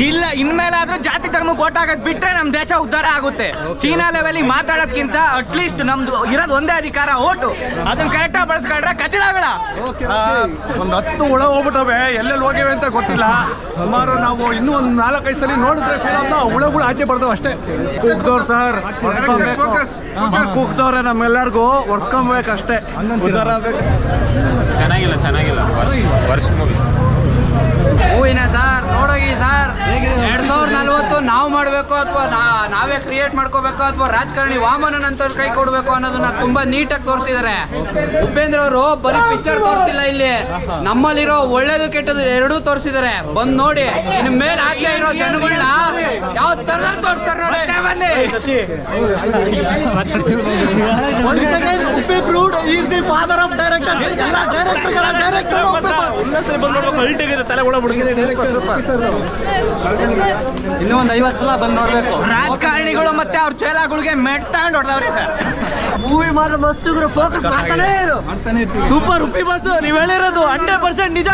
ಇಲ್ಲ, ಇನ್ಮೇಲಾದ್ರೂ ಜಾತಿ ಧರ್ಮಕ್ಕೆ ಓಟ್ ಆಗೋದ್ ಬಿಟ್ರೆ ನಮ್ ದೇಶ ಉದ್ಧಾರ ಆಗುತ್ತೆ. ಚೀನಾ ಲೆವೆಲ್ ಮಾತಾಡೋದ್ಕಿಂತ ಅಟ್ಲೀಸ್ಟ್ ನಮ್ದು ಇರೋದು ಒಂದೇ ಅಧಿಕಾರ ಓಟು, ಅದನ್ನ ಕರೆಕ್ಟಾಗಿ ಬಳಸ್ಕೊಂಡ್ರೆ ಕಚಡಗಳ ಒಂದ್ 10 ಹುಳ ಹೋಗ್ಬಿಟ್ಟವೆ, ಎಲ್ಲೆಲ್ಲಿ ಹೋಗಿವೆ ಅಂತ ಗೊತ್ತಿಲ್ಲ. ಸುಮಾರು ನಾವು ಇನ್ನೂ ಒಂದು 4-5 ಸಲ ನೋಡಿದ್ರೆ ಹುಳಗಳು ಆಚೆ ಬರ್ತಾವ ಅಷ್ಟೇ. ಕೂಗ್ದವ್ರು ಸರ್, ಕೂಗ್ದವ್ರೆ ನಮ್ಮೆಲ್ಲರಿಗೂ ಒರ್ಸ್ಕೊಬೇಕಷ್ಟೇ. ಚೆನ್ನಾಗಿಲ್ಲ ವರ್ಷ ಮೂವಿ ಹೂವಿನ ಸರ್ ನೋಡೋಗಿ ಸರ್. 2040 ನಾವು ಮಾಡಬೇಕು ಅಥವಾ ನಾವೇ ಕ್ರಿಯೇಟ್ ಮಾಡ್ಕೋಬೇಕು ಅಥವಾ ರಾಜಕಾರಣಿ ವಾಮನನ್ ಅಂತ ಕೈ ಕೊಡಬೇಕು ಅನ್ನೋದನ್ನ ತುಂಬಾ ನೀಟಾಗಿ ತೋರಿಸಿದ್ದಾರೆ. ಉಪೇಂದ್ರ ಅವರು ಬರೀ ಪಿಕ್ಚರ್ ತೋರಿಸಿಲ್ಲ, ಇಲ್ಲಿ ನಮ್ಮಲ್ಲಿರೋ ಒಳ್ಳೇದು ಕೆಟ್ಟದ್ದು ಎರಡೂ ತೋರಿಸಿದ್ದಾರೆ. ಬಂದ್ ನೋಡಿ, ಇನ್ ಮೇಲೆ ಆಚೆ ಇರೋ ಜನಗಳನ್ನ ಯಾವ ತರ ತೋರಿಸ್ತಾರೆ ನೋಡಿ. ಇನ್ನೂ ಒಂದು 50 ಸಲ ಬಂದು ನೋಡ್ಬೇಕು. ರಾಜಕಾರಣಿಗಳು ಮತ್ತೆ ಅವ್ರ ಚೇಲಾಗಳಿಗೆ ಮೆಟ್ ತಗೊಂಡು ಹೊಡೆದವ್ರೆ ಸರ್. ಮೂವಿ ಮಾತ್ರ ಮಸ್ತ್ ಫೋಕಸ್ ಮಾಡ್ತಾನೆ ಇರು. ಸೂಪರ್ ಉಪ್ಪಿ ಬಸ್ ನೀವ್ ಹೇಳಿರೋದು 100% ನಿಜ.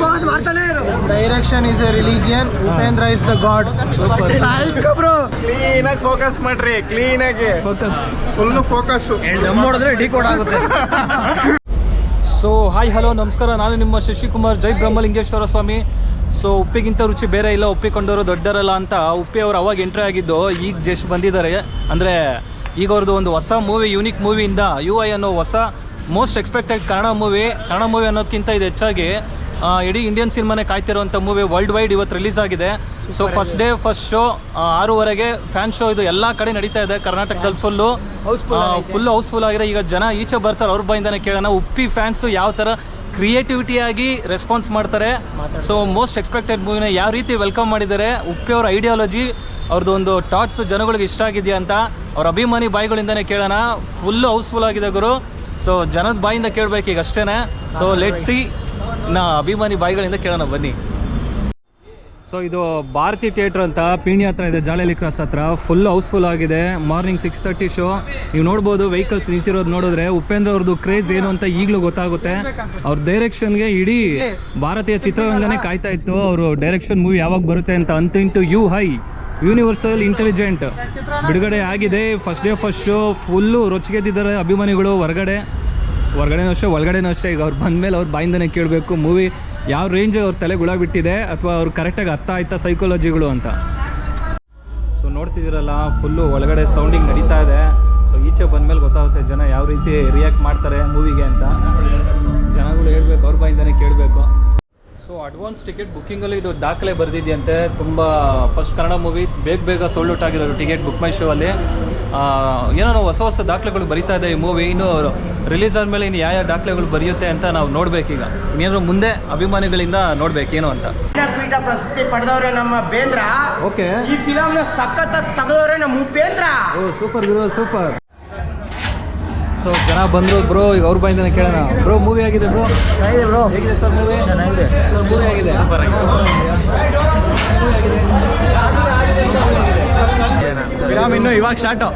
ಫೋಕಸ್ ಮಾಡ್ತಾನೆ ಇರು. Direction is A religion, Upendra is the god. Bro clean ಆಗಿ ಫೋಕಸ್ ಮಾಡ್ರಿ, ಕ್ಲೀನ್ ಆಗಿ ಫುಲ್ ಫೋಕಸ್. ನೋಡಿದ್ರೆ ಡಿ ಕೋಡ್ ಆಗುತ್ತೆ. ಸೊ ಹಾಯ್ ಹಲೋ ನಮಸ್ಕಾರ, ನಾನು ನಿಮ್ಮ ಶಶಿಕುಮಾರ್, ಜೈ ಬ್ರಹ್ಮಲಿಂಗೇಶ್ವರ ಸ್ವಾಮಿ. ಸೊ ಉಪ್ಪಿಗಿಂತ ರುಚಿ ಬೇರೆ ಇಲ್ಲ, ಒಪ್ಪಿಕೊಂಡವರು ದೊಡ್ಡರಲ್ಲ ಅಂತ ಉಪ್ಪಿ ಅವರು ಅವಾಗ ಎಂಟ್ರಿ ಆಗಿದ್ದು ಈಗ ಜಸ್ಟ್ ಬಂದಿದ್ದಾರೆ. ಅಂದರೆ ಈಗ ಅವ್ರದ್ದು ಒಂದು ಹೊಸ ಮೂವಿ, ಯೂನಿಕ್ ಮೂವಿಯಿಂದ UI ಅನ್ನೋ ಹೊಸ ಮೋಸ್ಟ್ ಎಕ್ಸ್ಪೆಕ್ಟೆಡ್ ಕನ್ನಡ ಮೂವಿ ಅನ್ನೋದಕ್ಕಿಂತ ಇದು ಹೆಚ್ಚಾಗಿ ಇಡೀ ಇಂಡಿಯನ್ ಸಿನಿಮಾನೇ ಕಾಯ್ತಿರೋಂಥ ಮೂವಿ ವರ್ಲ್ಡ್ ವೈಡ್ ಇವತ್ತು ರಿಲೀಸ್ ಆಗಿದೆ. So first day first show 6:30 fan show ಇದು ಎಲ್ಲ ಕಡೆ ನಡೀತಾ ಇದೆ ಕರ್ನಾಟಕದಲ್ಲಿ. ಫುಲ್ ಹೌಸ್ಫುಲ್ ಆಗಿದೆ. ಈಗ ಜನ ಈಚೆ ಬರ್ತಾರೆ, ಅವ್ರ ಬಾಯಿಂದಾನೆ ಕೇಳೋಣ ಉಪ್ಪಿ ಫ್ಯಾನ್ಸು ಯಾವ ಥರ ಕ್ರಿಯೇಟಿವಿಟಿಯಾಗಿ ರೆಸ್ಪಾನ್ಸ್ ಮಾಡ್ತಾರೆ. ಸೊ ಮೋಸ್ಟ್ ಎಕ್ಸ್ಪೆಕ್ಟೆಡ್ ಮೂವಿನ ಯಾವ ರೀತಿ ವೆಲ್ಕಮ್ ಮಾಡಿದ್ದಾರೆ, ಉಪ್ಪಿ ಅವರ ಐಡಿಯಾಲಜಿ, ಅವ್ರದ್ದು ಒಂದು ಥಾಟ್ಸ್ ಜನಗಳಿಗೆ ಇಷ್ಟ ಆಗಿದೆಯಾ ಅಂತ ಅವ್ರ ಅಭಿಮಾನಿ ಬಾಯಿಗಳಿಂದನೇ ಕೇಳೋಣ. ಫುಲ್ಲು ಹೌಸ್ಫುಲ್ ಆಗಿದೆ ಗುರು. ಸೊ ಜನದ ಬಾಯಿಂದ ಕೇಳಬೇಕು ಈಗ ಅಷ್ಟೇ. ಸೊ ಲೆಟ್ ಸಿ ಅಭಿಮಾನಿ ಬಾಯಿಗಳಿಂದ ಕೇಳೋಣ ಬನ್ನಿ. ಸೊ ಇದು ಭಾರತಿ ಥಿಯೇಟ್ರ್ ಅಂತ ಪೀಣ್ಯ ಹತ್ರ ಇದೆ, ಜಾಲಹಳ್ಳಿ ಕ್ರಾಸ್ ಹತ್ರ. ಫುಲ್ ಹೌಸ್ಫುಲ್ ಆಗಿದೆ. Morning 6:30 show. ನೀವು ನೋಡ್ಬೋದು ವೆಹಿಕಲ್ಸ್ ನಿಂತಿರೋದು ನೋಡಿದ್ರೆ ಉಪೇಂದ್ರ ಅವ್ರದ್ದು ಕ್ರೇಜ್ ಏನು ಅಂತ ಈಗಲೂ ಗೊತ್ತಾಗುತ್ತೆ. ಅವ್ರ ಡೈರೆಕ್ಷನ್ಗೆ ಇಡೀ ಭಾರತೀಯ ಚಿತ್ರರಂಗನೇ ಕಾಯ್ತಾ ಇತ್ತು. ಅವರು ಡೈರೆಕ್ಷನ್ ಮೂವಿ ಯಾವಾಗ ಬರುತ್ತೆ ಅಂತ. ಅಂತಿಂಟು UI ಯೂನಿವರ್ಸಲ್ ಇಂಟೆಲಿಜೆಂಟ್ ಬಿಡುಗಡೆ ಆಗಿದೆ. First day first show full ರೊಚ್ಚಿಗೆದ್ದಿದ್ದಾರೆ ಅಭಿಮಾನಿಗಳು. ಹೊರಗಡೆನೂ ಅಷ್ಟೇ ಒಳಗಡೆನೂ ಅಷ್ಟೇ. ಈಗ ಅವ್ರು ಬಂದಮೇಲೆ ಅವ್ರ ಬಾಯಿಂದನೇ ಕೇಳಬೇಕು ಮೂವಿ ಯಾವ ರೇಂಜ್ ಅವ್ರ ತಲೆ ಗುಳ ಬಿಟ್ಟಿದೆ ಅಥವಾ ಅವ್ರು ಕರೆಕ್ಟಾಗಿ ಅರ್ಥ ಆಯ್ತಾ ಸೈಕಾಲಜಿಗಳು ಅಂತ. ಸೊ ನೋಡ್ತಿದ್ದೀರಲ್ಲ, ಫುಲ್ಲು ಒಳಗಡೆ ಸೌಂಡಿಂಗ್ ನಡೀತಾ ಇದೆ. ಸೊ ಈಚೆ ಬಂದಮೇಲೆ ಗೊತ್ತಾಗುತ್ತೆ ಜನ ಯಾವ ರೀತಿ ರಿಯಾಕ್ಟ್ ಮಾಡ್ತಾರೆ ಮೂವಿಗೆ ಅಂತ. ಜನಗಳು ಹೇಳ್ಬೇಕು, ಅವ್ರ ಬಾಯಿಂದನೇ ಕೇಳಬೇಕು. ಸೊ ಅಡ್ವಾನ್ಸ್ ಟಿಕೆಟ್ ಬುಕ್ಕಿಂಗಲ್ಲಿ ಇದು ದಾಖಲೆ ಬರೆದಿದೆಯಂತೆ. ತುಂಬ ಫಸ್ಟ್ ಕನ್ನಡ ಮೂವಿ ಬೇಗ ಸೋಲ್ಡ್ ಔಟ್ ಆಗಿರೋದು ಟಿಕೆಟ್ ಬುಕ್ ಮೈ ಶೋ ಅಲ್ಲಿ. ಏನೋ ಹೊಸ ದಾಖಲೆಗಳು ಬರೀತಾ ಇದೆ ಈ ಮೂವಿ. ಇನ್ನು ರಿಲೀಸ್ ಆದಮೇಲೆ ಇನ್ನು ಯಾವ ದಾಖಲೆಗಳು ಬರೆಯುತ್ತೆ ಅಂತ ನಾವು ನೋಡ್ಬೇಕೀಗ. ಇನ್ನೇನಾದ್ರು ಮುಂದೆ ಅಭಿಮಾನಿಗಳಿಂದ ನೋಡ್ಬೇಕೇನು ಅಂತ. ಪೀಠ ಪ್ರಶಸ್ತಿ ಪಡೆದವ್ರೆ ನಮ್ಮ ಬೇಂದ್ರ. ಓಕೆ, ಈ ಫಿಲಮ್ ನ ಸಖತ್ತಾಗಿ ತೆಗೆದವ್ರೆ ನಮ್ಮ ಉಪೇಂದ್ರ. ಓ ಸೂಪರ್ ಗುರು, ಸೂಪರ್. ಸೊ ಜನ ಬಂದರು ಬ್ರೋ, ಈಗ ಅವ್ರ ಬಾಯಿಂದನೇ ಕೇಳೋಣ. ಬ್ರೋ ಮೂವಿ ಆಗಿದೆ ಬ್ರೋ? ಚೆನ್ನಾಗಿದೆ ಬ್ರೋ. ಹೇಗಿದೆ ಸರ್ ಮೂವಿ? ಚೆನ್ನಾಗಿದೆ ಸರ್ ಮೂವಿ ಆಗಿದೆ. ಫಿಲಮ್ ಇನ್ನು ಇವಾಗ ಸ್ಟಾರ್ಟು.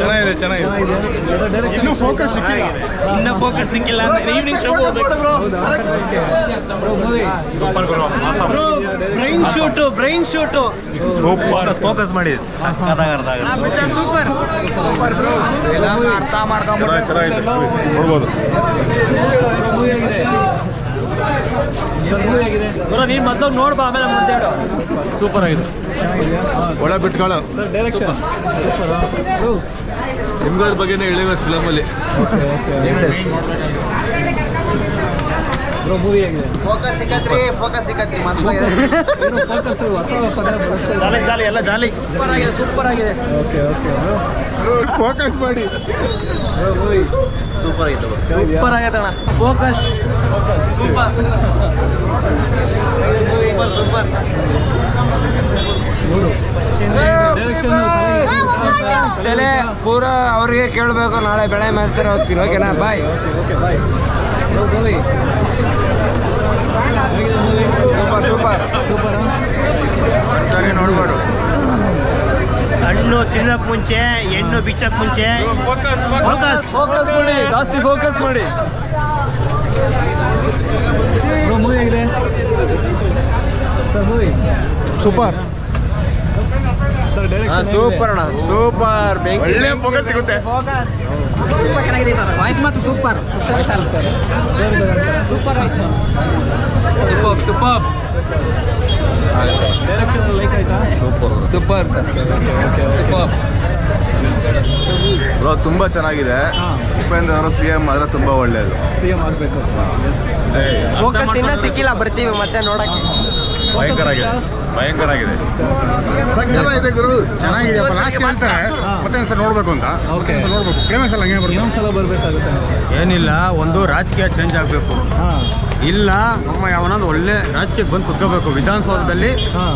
ಚೆನ್ನಾಗಿದೆ. ಇನ್ನೂ ಫೋಕಸ್ ಸಿಕ್ಕಿಲ್ಲ. Evening show brain shoot focus ಮಾಡಿ ಸೂಪರ್ ಅರ್ಥ ಮಾಡ್ಕೊಂಡ್ಬಿಟ್ಟು ನೋಡ್ಬೋದು. ನೀನು ಮೊದಲು ನೋಡ್ಬಾ, ಆಮೇಲೆ ಮುಂದೆ ಹೇಳು. ಸೂಪರ್ ಆಗಿದೆ, ಒಳ್ಳೆ ಬಿಟ್ಕೊಳ್ಳ. ಸರ್ ಡೈರೆಕ್ಷನ್ ನಿಮ್ಗಳ ಬಗ್ಗೆನೇ ಹೇಳಿವೆ ಫಿಲಮಲ್ಲಿ. ಬ್ರೋ ಮೂವಿ ಆಗಿದೆ. ಫೋಕಸ್ ಸಿಕ್ಕತ್ರಿ ಮಸ್ತ್ ಆಗಿದೆ. ಫೋಕಸ್ ಹೊಸ ಪದ ಜಾಲಿ ಎಲ್ಲ ಜಾಲಿ. ಸೂಪರ್ ಆಗಿದೆ. ಓಕೆ ಫೋಕಸ್ ಮಾಡಿ. ಮೂವಿ ಸೂಪರ್ ಆಗಿತ್ತು. ಸೂಪರ್ ಆಗೈತೆ ಅಣ್ಣ. ಫೋಕಸ್ ಸೂಪರ್ ತಲೆ ಪೂರ ಅವ್ರಿಗೆ ಕೇಳಬೇಕು. ನಾಳೆ ಬೆಳೆ ಮಾಡ್ತಾರೆ ಹೋಗ್ತೀನಿ. ಓಕೆನಾ? Bye. Okay bye. Movie super ಸರಿ ನೋಡ್ಬೇಡು. ಹಣ್ಣು ತಿನ್ನಕ್ ಮುಂಚೆ, ಹೆಣ್ಣು ಬಿಚ್ಚಕ್ ಮುಂಚೆ ಫೋಕಸ್ ಮಾಡಿ, ಜಾಸ್ತಿ ಫೋಕಸ್ ಮಾಡಿ. ಮೂವಿ ಆಗಿದೆ. Sir movie super sir direction super ಅಣ್ಣ ಸೂಪರ್ ಒಳ್ಳೆ ಫೋಕಸ್ ಸಿಗುತ್ತೆ ವಾಯ್ಸ್ ಮಾತ್ರ super super super direction like ಆಯ್ತಾ ಸೂಪರ್ ಸರ್ ಸೂಪರ್ ಬ್ರೋ ತುಂಬಾ ಚೆನ್ನಾಗಿದೆ. ಉಪೇಂದ್ರ ಅವರು CM ಆದ್ರೆ ತುಂಬಾ ಒಳ್ಳೆಯದು. CM ಆಗಬೇಕು. ಫೋಕಸ್ ಇನ್ನ ಸಿಕ್ಕಿಲ್ಲ, ಬರ್ತೀವಿ ಮತ್ತೆ ನೋಡಕ್ಕೆ. ಭಯಂಕರ ಆಗಿದೆ ಸಕ್ಕತ್ತಾಗಿದೆ ಗುರು. ಚೆನ್ನಾಗಿದೆ ಲಾಸ್ಟ್ ಹೇಳ್ತಾರೆ ಮತ್ತೆ ಒಂದ್ಸಲ ನೋಡ್ಬೇಕು ಅಂತ. ಓಕೆ ನೋಡ್ಬೇಕು ಕ್ಲೈಮ್ಯಾಕ್ಸ್ ಎಲ್ಲ ಹಂಗೆ ಬರುತ್ತೆ. ಇನ್ನೊಂದ್ಸಲ ಬರಬೇಕಾಗುತ್ತೆ. ಏನಿಲ್ಲ, ಒಂದು ರಾಜಕೀಯ ಚೇಂಜ್ ಆಗಬೇಕು. ಹಾಂ ಇಲ್ಲ ನಮ್ಮ ಯಾವನೊಂದು ಒಳ್ಳೆ ರಾಜಕೀಯಕ್ಕೆ ಬಂದು ಕುತ್ಕೋಬೇಕು. ವಿಧಾನಸೌಧದಲ್ಲಿ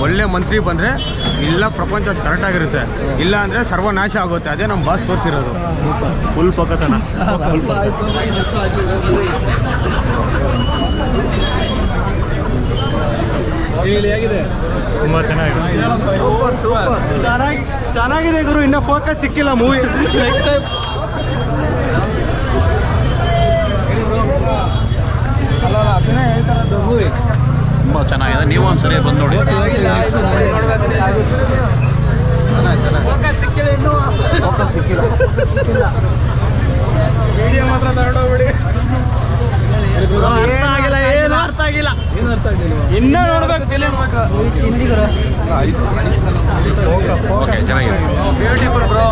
ಒಳ್ಳೆ ಮಂತ್ರಿ ಬಂದರೆ ಇಲ್ಲ ಪ್ರಪಂಚ ಕರೆಕ್ಟ್ ಆಗಿರುತ್ತೆ, ಇಲ್ಲ ಅಂದರೆ ಸರ್ವನಾಶ ಆಗುತ್ತೆ. ಅದೇ ನಮ್ಮ ಬಾಸ್ ತೋರಿಸಿರೋದು. ಫುಲ್ ಫೋಕಸ್ ಅಣ್ಣ. ಹೇಗಿದೆ? ತುಂಬ ಚೆನ್ನಾಗಿದೆ. ಚೆನ್ನಾಗಿದೆ ಗುರು, ಇನ್ನ ಫೋಕಸ್ ಸಿಕ್ಕಿಲ್ಲ ಮೂವಿ. ಸರ್ ಮೂವಿ ತುಂಬ ಚೆನ್ನಾಗಿದೆ. ನೀವು ಒಂದ್ಸರಿ ಬಂದು ನೋಡಿ. ಫೋಕಸ್ ಸಿಕ್ಕಿಲ್ಲ. ವಿಡಿಯೋ ಮಾತ್ರ ತಗೊಂಡೋಗ್ಬಿಡಿ. ಏನು ಅರ್ಥ ಆಗಿಲ್ಲ. ಇನ್ನ ನೋಡ್ಬೇಕು ಫಿಲಿಮ್. ಓಕೆ ಚೆನ್ನಾಗಿದೆ. Beautiful bro.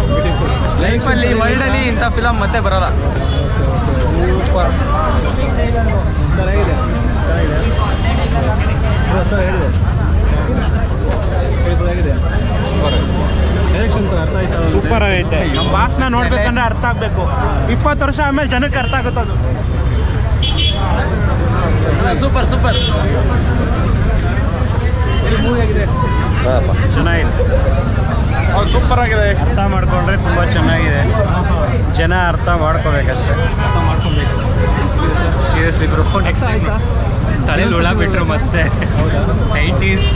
ಲೈಫಲ್ಲಿ ವರ್ಲ್ಡಲ್ಲಿ ಇಂಥ ಫಿಲಮ್ ಮತ್ತೆ ಬರಲ್ಲ. ಚೆನ್ನಾಗಿದೆ ಸರ್ ಹೇಳಿದೆ. ಡೈರೆಕ್ಷನ್ ಅರ್ಥ ಆಯ್ತಾ? ಸೂಪರ್ ಆಗೈತೆ. ನಮ್ಮ ಬಾಸ್ನ ನೋಡ್ಬೇಕಂದ್ರೆ ಅರ್ಥ ಆಗಬೇಕು. 20 ವರ್ಷ ಆಮೇಲೆ ಜನಕ್ಕೆ ಅರ್ಥ ಆಗುತ್ತೆ ಅದು. ಸೂಪರ್ ಮೂವಿ ಆಗಿದೆ. ಚೆನ್ನಾಗಿದೆ, ಸೂಪರ್ ಆಗಿದೆ. ಅರ್ಥ ಮಾಡ್ಕೊಂಡ್ರೆ ತುಂಬ ಚೆನ್ನಾಗಿದೆ. ಜನ ಅರ್ಥ ಮಾಡ್ಕೋಬೇಕಷ್ಟೇ. ಅರ್ಥ ಮಾಡ್ಕೊಬೇಕು. ಸೀರಿಯಸ್ಲಿ ಬ್ರೋ, ಅರ್ಥ ಆಯ್ತಾ? ತಲೆಯಲ್ಲಿ ಹುಳ ಬಿಟ್ಟರು ಮತ್ತೆ 90s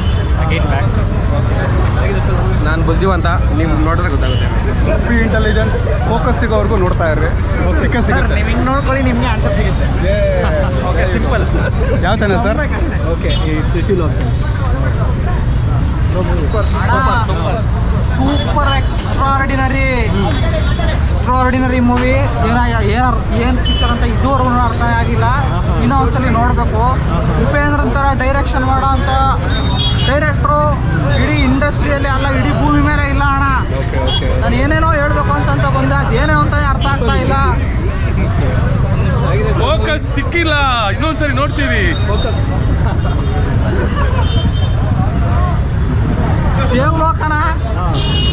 ಅಗೇನ್ ಬ್ಯಾಕ್. ಹೇಗಿದೆ ಸರ್? ನಾನು ಬುದ್ಧಿವಂತ, ನೀವು ನೋಡಿದ್ರೆ ಗೊತ್ತಾಗುತ್ತೆ. ಇಂಟೆಲಿಜೆನ್ಸ್ ಫೋಕಸ್ ಸಿಗೋವರೆಗೂ ನೋಡ್ತಾ ಇರ್ರಿ, ಸಿಗುತ್ತೆ. ನೀವು ಹಿಂಗೆ ನೋಡ್ಕೊಳ್ಳಿ, ನಿಮಗೆ ಆನ್ಸರ್ ಸಿಗುತ್ತೆ. Okay, simple. ಯಾವ ಚಾನಲ್ ಸರ್? ಓಕೆ, ಈ ಸುಶೀಲ್ ಆಲ್ಸನ್ ಸೂಪರ್ ಎಕ್ಸ್ಟ್ರಾರ್ಡಿನರಿ ಮೂವಿ. ಏನು ಪಿಕ್ಚರ್ ಅಂತ ಇದುವರೆಗೂ ಅರ್ಥನೇ ಆಗಿಲ್ಲ. ಇನ್ನೂ ಒಂದ್ಸಲಿ ನೋಡಬೇಕು. ಉಪೇಂದ್ರ ಅಂತರ ಡೈರೆಕ್ಷನ್ ಮಾಡೋ ಅಂತ ಡೈರೆಕ್ಟ್ರು ಇಡೀ ಇಂಡಸ್ಟ್ರಿಯಲ್ಲಿ ಅಲ್ಲ, ಇಡೀ ಭೂಮಿ ಮೇಲೆ ಇಲ್ಲ ಅಣ್ಣ. ನಾನು ಏನೇನೋ ಹೇಳ್ಬೇಕು ಅಂತ ಬಂದೆ, ಅದೇನೋ ಅಂತಾನೆ ಅರ್ಥ ಆಗ್ತಾ ಇಲ್ಲ. ಫೋಕಸ್ ಸಿಕ್ಕಿಲ್ಲ. ಇನ್ನೊಂದ್ಸರಿ ನೋಡ್ತೀವಿ. ಫೋಕಸ್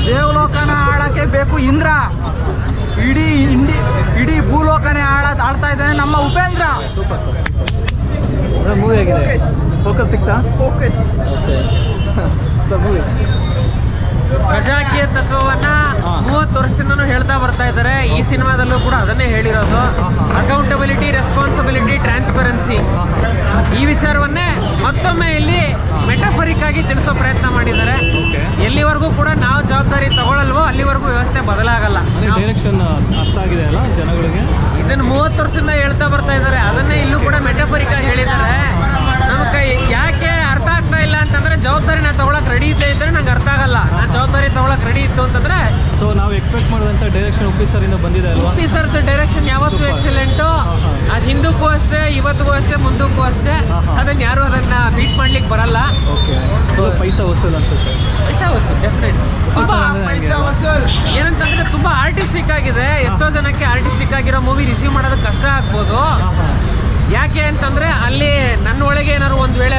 ದೇವಲೋಕನ ಆಳಕ್ಕೆ ಬೇಕು ಇಂದ್ರ. ಇಡೀ ಭೂಲೋಕನೇ ಆಳ್ತಾ ಇದ್ದಾನೆ ನಮ್ಮ ಉಪೇಂದ್ರ. Super sir. ಮೂವಿ ಆಗಿದೆ. ಫೋಕಸ್ ಸಿಕ್ತಾ? ಫೋಕಸ್ ಸರ್ ಮೂವಿ ಪ್ರಜಾಕೀಯ ತತ್ವವನ್ನ 30 ವರ್ಷದಿಂದನೂ ಹೇಳ್ತಾ ಬರ್ತಾ ಇದ್ದಾರೆ. ಈ ಸಿನಿಮಾದಲ್ಲೂ ಕೂಡ ಅದನ್ನೇ ಹೇಳಿರೋದು. ಅಕೌಂಟಬಿಲಿಟಿ, ರೆಸ್ಪಾನ್ಸಿಬಿಲಿಟಿ, ಟ್ರಾನ್ಸ್ಪರೆನ್ಸಿ, ಈ ವಿಚಾರವನ್ನೇ ಮತ್ತೊಮ್ಮೆ ಇಲ್ಲಿ ಮೆಟಫರಿಕ್ ಆಗಿ ತಿಳಿಸೋ ಪ್ರಯತ್ನ ಮಾಡಿದ್ದಾರೆ. ಎಲ್ಲಿವರೆಗೂ ಕೂಡ ನಾವು ಜವಾಬ್ದಾರಿ ತಗೊಳ್ಳಲ್ವೋ ಅಲ್ಲಿವರೆಗೂ ವ್ಯವಸ್ಥೆ ಬದಲಾಗಲ್ಲ. ಡೈರೆಕ್ಷನ್ ಅರ್ಥ ಆಗಿದೆ ಅಲ್ಲ ಜನಗಳಿಗೆ? ಇದನ್ನು 30 ವರ್ಷದಿಂದ ಹೇಳ್ತಾ ಬರ್ತಾ ಇದ್ದಾರೆ, ಅದನ್ನೇ ಇಲ್ಲೂ ಕೂಡ ಮೆಟಫರಿಕ್ ಆಗಿ ಹೇಳಿದ್ದಾರೆ. ನಮಗೆ ಯಾಕೆ ಅರ್ಥ ಆಗ್ತಾ ಇಲ್ಲ ಅಂತಂದ್ರೆ, ಜವಾಬ್ದಾರಿ ನಾನು ತಗೊಳಕ್ ರೆಡಿ ಇದ್ದರೆ ನಂಗೆ ಅರ್ಥ ಆಗಲ್ಲ. ನಾನು ಜವಾಬ್ದಾರಿ ತಗೊಳಕ್ ರೆಡಿ ಇತ್ತು ಅಂತಂದ್ರೆ. ಸೊ ನಾವು ಎಕ್ಸ್ಪೆಕ್ಟ್ ಮಾಡಿದಂಥ ಡೈರೆಕ್ಷನ್ ಉಪ್ಪಿ ಸರ್ ಇಂದ ಬಂದಿದೆ ಅಲ್ವಾ? ಉಪ್ಪಿ ಸರ್ದು ಡೈರೆಕ್ಷನ್ ಯಾವತ್ತೂ ಎಕ್ಸಲೆಂಟು. ಅದು ಹಿಂದಕ್ಕೂ ಅಷ್ಟೇ, ಇವತ್ತಿಗೂ ಅಷ್ಟೇ, ಮುಂದಕ್ಕೂ ಅಷ್ಟೇ. ಅದನ್ನ ಯಾರು ಅದನ್ನ ಬೀಟ್ ಮಾಡ್ಲಿಕ್ಕೆ ಬರಲ್ಲ. ಓಕೆ, ಸೊ ಪೈಸಾ ವಸೂಲ್ ಅನ್ಸುತ್ತೆ. ಪೈಸಾ ವಸೂಲ್ ಡೆಫಿನೆಟ್. ಏನಂತಂದ್ರೆ ತುಂಬಾ ಆರ್ಟಿಸ್ಟಿಕ್ ಆಗಿದೆ. ಎಷ್ಟೋ ಜನಕ್ಕೆ ಆರ್ಟಿಸ್ಟಿಕ್ ಆಗಿರೋ ಮೂವಿ ರಿಸೀವ್ ಮಾಡೋದಕ್ಕೆ ಕಷ್ಟ ಆಗ್ಬೋದು. ಯಾಕೆ ಅಂತಂದ್ರೆ ಅಲ್ಲಿ ನನ್ನ ಒಳಗೆ ಏನಾದ್ರು ಒಂದು ವೇಳೆ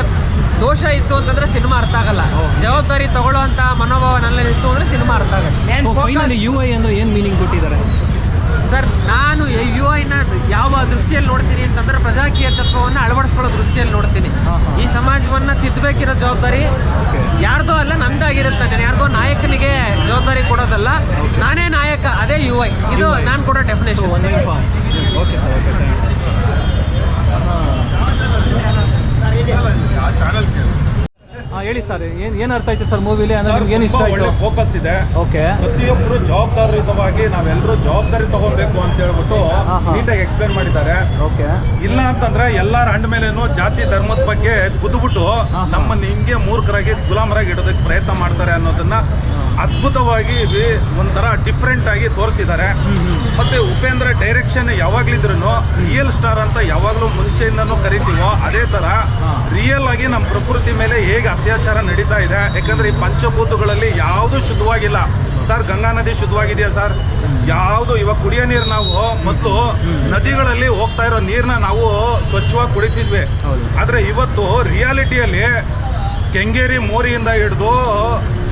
ದೋಷ ಇತ್ತು ಅಂತಂದ್ರೆ ಸಿನಿಮಾ ಅರ್ಥ ಆಗಲ್ಲ. ಜವಾಬ್ದಾರಿ ತಗೊಳ್ಳೋ ಅಂತ ಮನೋಭಾವ ನನ್ನಲ್ಲಿ ಇತ್ತು ಅಂದ್ರೆ ಸಿನಿಮಾ ಅರ್ಥ ಆಗಲ್ಲ. ಫೈನಲಿ UI ಅಂದ್ರೆ ಏನು ಮೀನಿಂಗ್ ಕೊಟ್ಟಿದ್ದಾರೆ ಸರ್? ನಾನು UI-ನ ಯಾವ ದೃಷ್ಟಿಯಲ್ಲಿ ನೋಡ್ತೀನಿ ಅಂತಂದ್ರೆ, ಪ್ರಜಾಕೀಯ ತತ್ವವನ್ನು ಅಳವಡಿಸ್ಕೊಳ್ಳೋ ದೃಷ್ಟಿಯಲ್ಲಿ ನೋಡ್ತೀನಿ. ಈ ಸಮಾಜವನ್ನ ತಿದ್ದಬೇಕಿರೋ ಜವಾಬ್ದಾರಿ ಯಾರ್ದೋ ಅಲ್ಲ, ನಂದಾಗಿರುತ್ತೆ. ನಾನು ಯಾರ್ದೋ ನಾಯಕನಿಗೆ ಜವಾಬ್ದಾರಿ ಕೊಡೋದಲ್ಲ, ನಾನೇ ನಾಯಕ. ಅದೇ UI. ಇದು ನಾನು ಕೊಡೋ definition. Okay sir, okay, thank you. ಹೇಳಿ ಸರ್, ಏನು ಅರ್ಥ ಆಯ್ತು ಸರ್ ಮೂವಿಲಿ? ಅಂದ್ರೆ ನಿಮ್ಗೆ ಏನು ಇಷ್ಟ ಆಯ್ತು? ಫೋಕಸ್ ಇದೆ. ಓಕೆ. ಪ್ರತಿಯೊಬ್ಬರು ಜವಾಬ್ದಾರಿಯುತವಾಗಿ ನಾವೆಲ್ಲರೂ ಜವಾಬ್ದಾರಿ ತಗೊಬೇಕು ಅಂತ ಹೇಳ್ಬಿಟ್ಟು ನೀಟಾಗಿ ಎಕ್ಸ್ಪ್ಲೇನ್ ಮಾಡಿದ್ದಾರೆ. ಓಕೆ. ಇಲ್ಲ ಅಂತಂದ್ರೆ ಎಲ್ಲಾರ ಅಂಡ ಮೇಲೇನು ಜಾತಿ ಧರ್ಮದ ಬಗ್ಗೆ ಕುದ್ಬಿಟ್ಟು ನಮ್ಮನ್ನ ಹಿಂಗೆ ಮೂರ್ಖರಾಗಿ ಗುಲಾಮರಾಗಿ ಇಡೋದಕ್ಕೆ ಪ್ರಯತ್ನ ಮಾಡ್ತಾರೆ ಅನ್ನೋದನ್ನ ಅದ್ಭುತವಾಗಿ ಒಂಥರ ಡಿಫ್ರೆಂಟ್ ಆಗಿ ತೋರಿಸಿದ್ದಾರೆ. ಮತ್ತೆ ಉಪೇಂದ್ರ ಡೈರೆಕ್ಷನ್ ಯಾವಾಗ್ಲಿದ್ರು ರಿಯಲ್ ಸ್ಟಾರ್ ಅಂತ ಯಾವಾಗಲೂ ಮುಂಚೆಯಿಂದನೂ ಕರಿತೀವೋ ಅದೇ ತರ ರಿಯಲ್ ಆಗಿ ನಮ್ಮ ಪ್ರಕೃತಿ ಮೇಲೆ ಹೇಗೆ ಅತ್ಯಾಚಾರ ನಡೀತಾ ಇದೆ. ಯಾಕಂದ್ರೆ ಈ ಪಂಚಭೂತಗಳಲ್ಲಿ ಯಾವುದು ಶುದ್ಧವಾಗಿಲ್ಲ ಸರ್. ಗಂಗಾ ನದಿ ಶುದ್ಧವಾಗಿದೆಯಾ ಸರ್? ಯಾವುದು ಇವಾಗ ಕುಡಿಯೋ ನೀರು ನಾವು ಮೊದಲು ನದಿಗಳಲ್ಲಿ ಹೋಗ್ತಾ ಇರೋ ನೀರನ್ನ ನಾವು ಸ್ವಚ್ಛವಾಗಿ ಕುಡಿತಿದ್ವಿ. ಆದ್ರೆ ಇವತ್ತು ರಿಯಾಲಿಟಿಯಲ್ಲಿ ಕೆಂಗೇರಿ ಮೋರಿಯಿಂದ ಹಿಡಿದು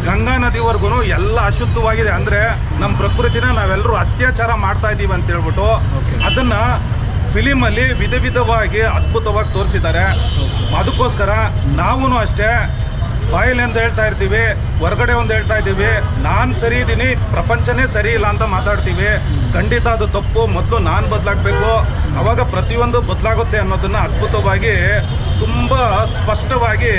ಗಂಗಾ ನದಿವರೆಗೂ ಎಲ್ಲ ಅಶುದ್ಧವಾಗಿದೆ. ಅಂದರೆ ನಮ್ಮ ಪ್ರಕೃತಿನ ನಾವೆಲ್ಲರೂ ಅತ್ಯಾಚಾರ ಮಾಡ್ತಾ ಇದ್ದೀವಿ ಅಂತ ಹೇಳ್ಬಿಟ್ಟು ಅದನ್ನ ಫಿಲಿಮಲ್ಲಿ ವಿಧವಾಗಿ ಅದ್ಭುತವಾಗಿ ತೋರಿಸಿದ್ದಾರೆ. ಅದಕ್ಕೋಸ್ಕರ ನಾವೂ ಅಷ್ಟೇ ಬಾಯಲ್ಲಿ ಅಂತ ಹೇಳ್ತಾ ಇರ್ತೀವಿ, ಹೊರಗಡೆ ಒಂದು ಹೇಳ್ತಾ ಇದ್ದೀವಿ, ನಾನು ಸರಿ ಇದ್ದೀನಿ, ಪ್ರಪಂಚನೇ ಸರಿ ಇಲ್ಲ ಅಂತ ಮಾತಾಡ್ತೀವಿ. ಖಂಡಿತ ಅದು ತಪ್ಪು. ಮೊದಲು ನಾನು ಬದಲಾಗಬೇಕು, ಅವಾಗ ಪ್ರತಿಯೊಂದು ಬದಲಾಗುತ್ತೆ ಅನ್ನೋದನ್ನು ಅದ್ಭುತವಾಗಿ ತುಂಬ ಸ್ಪಷ್ಟವಾಗಿ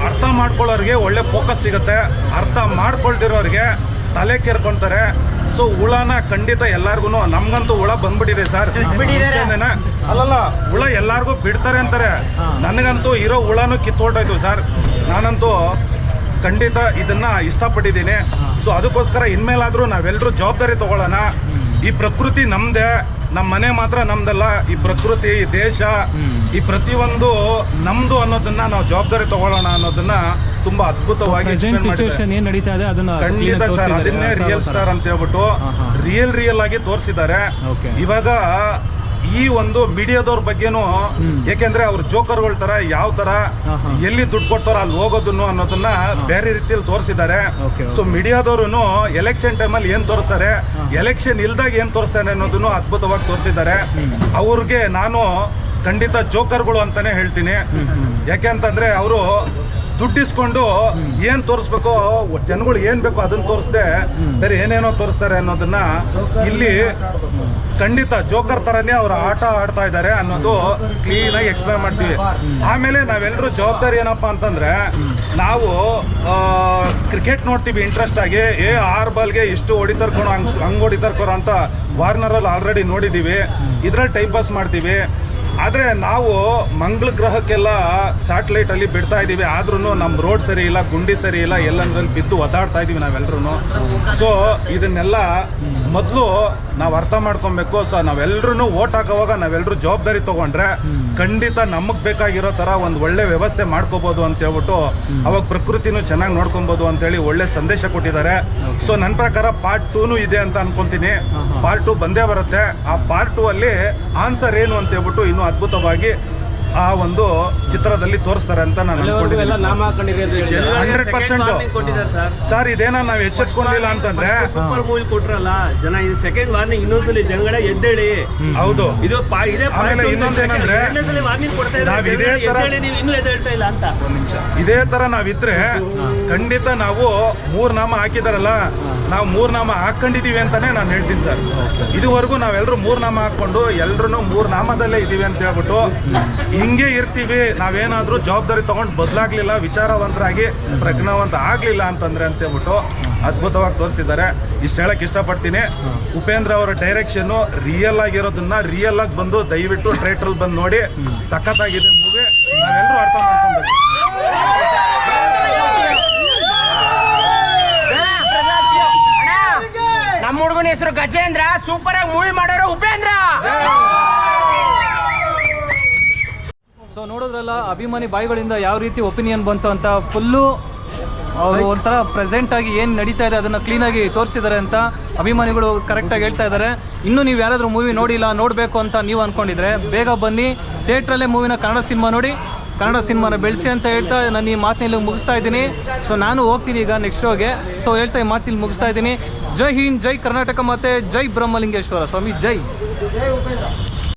ಅರ್ಥ ಮಾಡ್ಕೊಳ್ಳೋರಿಗೆ ಒಳ್ಳೆ ಫೋಕಸ್ ಸಿಗುತ್ತೆ. ಅರ್ಥ ಮಾಡ್ಕೊಳ್ತಿರೋರಿಗೆ ತಲೆ ಕೆರ್ಕೊಳ್ತಾರೆ. ಸೊ ಹುಳನ ಖಂಡಿತ ಎಲ್ಲಾರ್ಗು, ನಮ್ಗಂತೂ ಹುಳ ಬಂದ್ಬಿಟ್ಟಿದೆ ಸರ್. ಅಲ್ಲಲ್ಲ, ಹುಳ ಎಲ್ಲಾರ್ಗು ಬಿಡ್ತಾರೆ ಅಂತಾರೆ, ನನಗಂತೂ ಇರೋ ಹುಳನೂ ಕಿತ್ತೋಟಾಯ್ತು ಸರ್. ನಾನಂತೂ ಖಂಡಿತ ಇದನ್ನ ಇಷ್ಟಪಟ್ಟಿದ್ದೀನಿ. ಸೊ ಅದಕ್ಕೋಸ್ಕರ ಇನ್ಮೇಲಾದ್ರೂ ನಾವೆಲ್ಲರೂ ಜವಾಬ್ದಾರಿ ತಗೊಳ್ಳೋಣ. ಈ ಪ್ರಕೃತಿ ನಮ್ದೇ, ನಮ್ಮ ಮನೆ ಮಾತ್ರ ನಮ್ದಲ್ಲ. ಈ ಪ್ರಕೃತಿ, ಈ ದೇಶ, ಈ ಪ್ರತಿಯೊಂದು ನಮ್ದು ಅನ್ನೋದನ್ನ ನಾವು ಜವಾಬ್ದಾರಿ ತಗೊಳ್ಳೋಣ ಅನ್ನೋದನ್ನ ತುಂಬಾ ಅದ್ಭುತವಾಗಿ ಏನ್ ನಡೀತಾ ಇದೆ ಅದನ್ನ ಖಂಡಿತ ಸರ್, ಅದನ್ನೇ ರಿಯಲ್ ಸ್ಟಾರ್ ಅಂತ ಹೇಳ್ಬಿಟ್ಟು ರಿಯಲ್ ಆಗಿ ತೋರಿಸಿದ್ದಾರೆ. ಇವಾಗ ಈ ಒಂದು ಮೀಡಿಯಾದವ್ರ ಬಗ್ಗೆನೂ, ಯಾಕೆಂದ್ರೆ ಅವ್ರ ಜೋಕರ್ಗಳ ತರ ಯಾವ ತರ ಎಲ್ಲಿ ದುಡ್ಡು ಕೊಡ್ತಾರೋ ಅಲ್ಲಿ ಹೋಗೋದನ್ನು ಅನ್ನೋದನ್ನ ಬೇರೆ ರೀತಿಯಲ್ಲಿ ತೋರಿಸಿದ್ದಾರೆ. ಸೊ ಮೀಡಿಯಾದವ್ರು ಎಲೆಕ್ಷನ್ ಟೈಮಲ್ಲಿ ಏನ್ ತೋರಿಸ್ತಾರೆ, ಎಲೆಕ್ಷನ್ ಇಲ್ದಾಗ ಏನ್ ತೋರಿಸ್ತಾರೆ ಅನ್ನೋದನ್ನು ಅದ್ಭುತವಾಗಿ ತೋರಿಸಿದ್ದಾರೆ. ಅವ್ರಿಗೆ ನಾನು ಖಂಡಿತ ಜೋಕರ್ಗಳು ಅಂತಾನೆ ಹೇಳ್ತೀನಿ. ಯಾಕೆ ಅಂತಂದ್ರೆ ಅವರು ದುಡ್ಡಿಸ್ಕೊಂಡು ಏನ್ ತೋರಿಸ್ಬೇಕೋ, ಜನಗಳು ಏನ್ ಬೇಕೋ ಅದನ್ನ ತೋರಿಸ್ದೆ ಬೇರೆ ಏನೇನೋ ತೋರಿಸ್ತಾರೆ ಅನ್ನೋದನ್ನ ಇಲ್ಲಿ ಖಂಡಿತ ಜೋಕರ್ ತರನೇ ಅವ್ರ ಆಟ ಆಡ್ತಾ ಇದ್ದಾರೆ ಅನ್ನೋದು ಕ್ಲೀನ್ ಆಗಿ ಎಕ್ಸ್ಪ್ಲೈನ್ ಮಾಡ್ತೀವಿ. ಆಮೇಲೆ ನಾವೆಲ್ಲರೂ ಜವಾಬ್ದಾರಿ ಏನಪ್ಪಾ ಅಂತಂದ್ರೆ, ನಾವು ಕ್ರಿಕೆಟ್ ನೋಡ್ತೀವಿ ಇಂಟ್ರೆಸ್ಟ್ ಆಗಿ, 6 ಬಾಲ್ಗೆ ಇಷ್ಟು ಹೊಡಿತರ್ಕೊಳೋ ಹಂಗ್ ಹೊಡಿತರ್ಕೊರೋ ಅಂತ ವಾರ್ನರಲ್ಲಿ ಆಲ್ರೆಡಿ ನೋಡಿದೀವಿ. ಇದ್ರಲ್ಲಿ ಟೈಮ್ ಪಾಸ್ ಮಾಡ್ತೀವಿ. ಆದರೆ ನಾವು ಮಂಗಳ ಗ್ರಹಕ್ಕೆಲ್ಲ ಸ್ಯಾಟಲೈಟ್ ಅಲ್ಲಿ ಬಿಡ್ತಾ ಇದ್ದೀವಿ. ಆದ್ರೂ ನಮ್ಮ ರೋಡ್ ಸರಿ ಇಲ್ಲ, ಗುಂಡಿ ಸರಿ ಇಲ್ಲ, ಎಲ್ಲಂದ್ರಲ್ಲಿ ಬಿದ್ದು ಒದ್ದಾಡ್ತಾ ಇದೀವಿ ನಾವೆಲ್ಲರೂ. ಸೊ ಇದನ್ನೆಲ್ಲ ಮೊದಲು ನಾವು ಅರ್ಥ ಮಾಡ್ಕೊಬೇಕು. ಸೊ ನಾವೆಲ್ಲರೂ ಓಟ್ ಹಾಕೋವಾಗ ನಾವೆಲ್ಲರೂ ಜವಾಬ್ದಾರಿ ತಗೊಂಡ್ರೆ ಖಂಡಿತ ನಮಗೆ ಬೇಕಾಗಿರೋ ಥರ ಒಂದು ಒಳ್ಳೆ ವ್ಯವಸ್ಥೆ ಮಾಡ್ಕೋಬೋದು ಅಂತ ಹೇಳ್ಬಿಟ್ಟು ಅವಾಗ ಪ್ರಕೃತಿನೂ ಚೆನ್ನಾಗಿ ನೋಡ್ಕೊಬೋದು ಅಂತೇಳಿ ಒಳ್ಳೆ ಸಂದೇಶ ಕೊಟ್ಟಿದ್ದಾರೆ. ಸೊ ನನ್ನ ಪ್ರಕಾರ ಪಾರ್ಟ್ 2 ಇದೆ ಅಂತ ಅನ್ಕೊಂತೀನಿ. ಪಾರ್ಟ್ 2 ಬಂದೇ ಬರುತ್ತೆ. ಆ ಪಾರ್ಟ್ 2 ಅಲ್ಲಿ ಆನ್ಸರ್ ಏನು ಅಂತ ಹೇಳ್ಬಿಟ್ಟು ಇನ್ನೂ ಅದ್ಭುತವಾಗಿ ಆ ಒಂದು ಚಿತ್ರದಲ್ಲಿ ತೋರಿಸ್ತಾರೆ ಅಂತ ನಾನು ಅನ್ಕೊಂಡಿದ್ದೀನಿ. 100% ಸರ್, ಇದೇನ ನಾವು ಎಚ್ಚರಿಸ್ಕೊಂಡಿಲ್ಲ ಅಂತಂದ್ರೆ ಸೂಪರ್ ಮೂವಿ ಕೊಟ್ರಲ್ಲ ಜನ, ಇದು ಸೆಕೆಂಡ್ ವಾರ್ನಿಂಗ್. ಇನ್ನೊಂದ್ಸಲಿ ಜನಗಳೇ ಎದ್ದೇಳಿ. ಹೌದು, ಇದು ಆಮೇಲೆ ಇನ್ನೊಂದೇನಂದ್ರೆ ವಾರ್ನಿಂಗ್ ಕೊಡ್ತಾ ನಾವ್ ಇದೇ ತರ ನೀವು ಇನ್ನೂ ಎದ್ದೇಳ್ತಾ ಇಲ್ಲ ಅಂತ. ಇದೇ ತರ ನಾವಿದ್ರೆ ಖಂಡಿತ ನಾವು 3 ನಾಮ ಹಾಕಿದಾರಲ್ಲ, ನಾವು 3 ನಾಮ ಹಾಕೊಂಡಿದೀವಿ ಅಂತಾನೆ ನಾನು ಹೇಳ್ತೀನಿ ಸರ್. ಇದುವರೆಗೂ ನಾವೆಲ್ಲರೂ 3 ನಾಮ ಹಾಕೊಂಡು ಎಲ್ರು 3 ನಾಮದಲ್ಲೇ ಇದೀವಿ ಅಂತ ಹೇಳ್ಬಿಟ್ಟು ಹಿಂಗೆ ಇರ್ತೀವಿ. ನಾವೇನಾದ್ರೂ ಜವಾಬ್ದಾರಿ ತಗೊಂಡು ಬದಲಾಗ್ಲಿಲ್ಲ, ವಿಚಾರವಂತರಾಗಿ ಪ್ರಜ್ಞಾವಂತ ಆಗ್ಲಿಲ್ಲ ಅಂತಂದ್ರೆ ಅಂತ ಹೇಳ್ಬಿಟ್ಟು ಅದ್ಭುತವಾಗಿ ತೋರಿಸಿದ್ದಾರೆ. ಇಷ್ಟು ಹೇಳಕ್ ಇಷ್ಟಪಡ್ತೀನಿ. ಉಪೇಂದ್ರ ಅವರ ಡೈರೆಕ್ಷನ್ ರಿಯಲ್ ಆಗಿರೋದನ್ನ ರಿಯಲ್ ಆಗಿ ಬಂದು ದಯವಿಟ್ಟು ಥಿಯೇಟರ್ ಬಂದು ನೋಡಿ. ಸಖತ್ತಾಗಿದೆ ಮೂವಿ, ನಾವೆಲ್ಲರೂ ಅರ್ಥ ಮಾಡ್ಕೊಬೇಕು. ನಮ್ಮ ಹುಡುಗನ ಹೆಸರು ಗಜೇಂದ್ರ, ಸೂಪರ್ ಆಗಿ ಮೂವಿ ಮಾಡೋರು ಉಪೇಂದ್ರ. ಸೊ ನೋಡಿದ್ರಲ್ಲ, ಅಭಿಮಾನಿ ಬಾಯಿಗಳಿಂದ ಯಾವ ರೀತಿ ಒಪಿನಿಯನ್ ಬಂತು ಅಂತ. ಫುಲ್ಲು ಅವರು ಒಂಥರ ಪ್ರೆಸೆಂಟ್ ಆಗಿ ಏನು ನಡೀತಾ ಇದೆ ಅದನ್ನು ಕ್ಲೀನಾಗಿ ತೋರಿಸಿದ್ದಾರೆ ಅಂತ ಅಭಿಮಾನಿಗಳು ಕರೆಕ್ಟಾಗಿ ಹೇಳ್ತಾ ಇದ್ದಾರೆ. ಇನ್ನೂ ನೀವು ಯಾರಾದರೂ ಮೂವಿ ನೋಡಿಲ್ಲ, ನೋಡಬೇಕು ಅಂತ ನೀವು ಅಂದ್ಕೊಂಡಿದ್ರೆ ಬೇಗ ಬನ್ನಿ, ಥಿಯೇಟ್ರಲ್ಲೇ ಮೂವಿನ ಕನ್ನಡ ಸಿನಿಮಾ ನೋಡಿ, ಕನ್ನಡ ಸಿನಿಮಾನ ಬೆಳೆಸಿ ಅಂತ ಹೇಳ್ತಾ ನಾನು ಈ ಮಾತಿನಲ್ಲಿ ಮುಗಿಸ್ತಾ ಇದ್ದೀನಿ. ಸೊ ನಾನು ಹೋಗ್ತೀನಿ ಈಗ ನೆಕ್ಸ್ಟ್ ಶೋಗೆ. ಸೊ ಹೇಳ್ತಾ ಈ ಮಾತಿನಲ್ಲಿ ಮುಗಿಸ್ತಾ ಇದ್ದೀನಿ. ಜೈ ಹಿಂದ್, ಜೈ ಕರ್ನಾಟಕ, ಮತ್ತು ಜೈ ಬ್ರಹ್ಮಲಿಂಗೇಶ್ವರ ಸ್ವಾಮಿ, ಜೈ.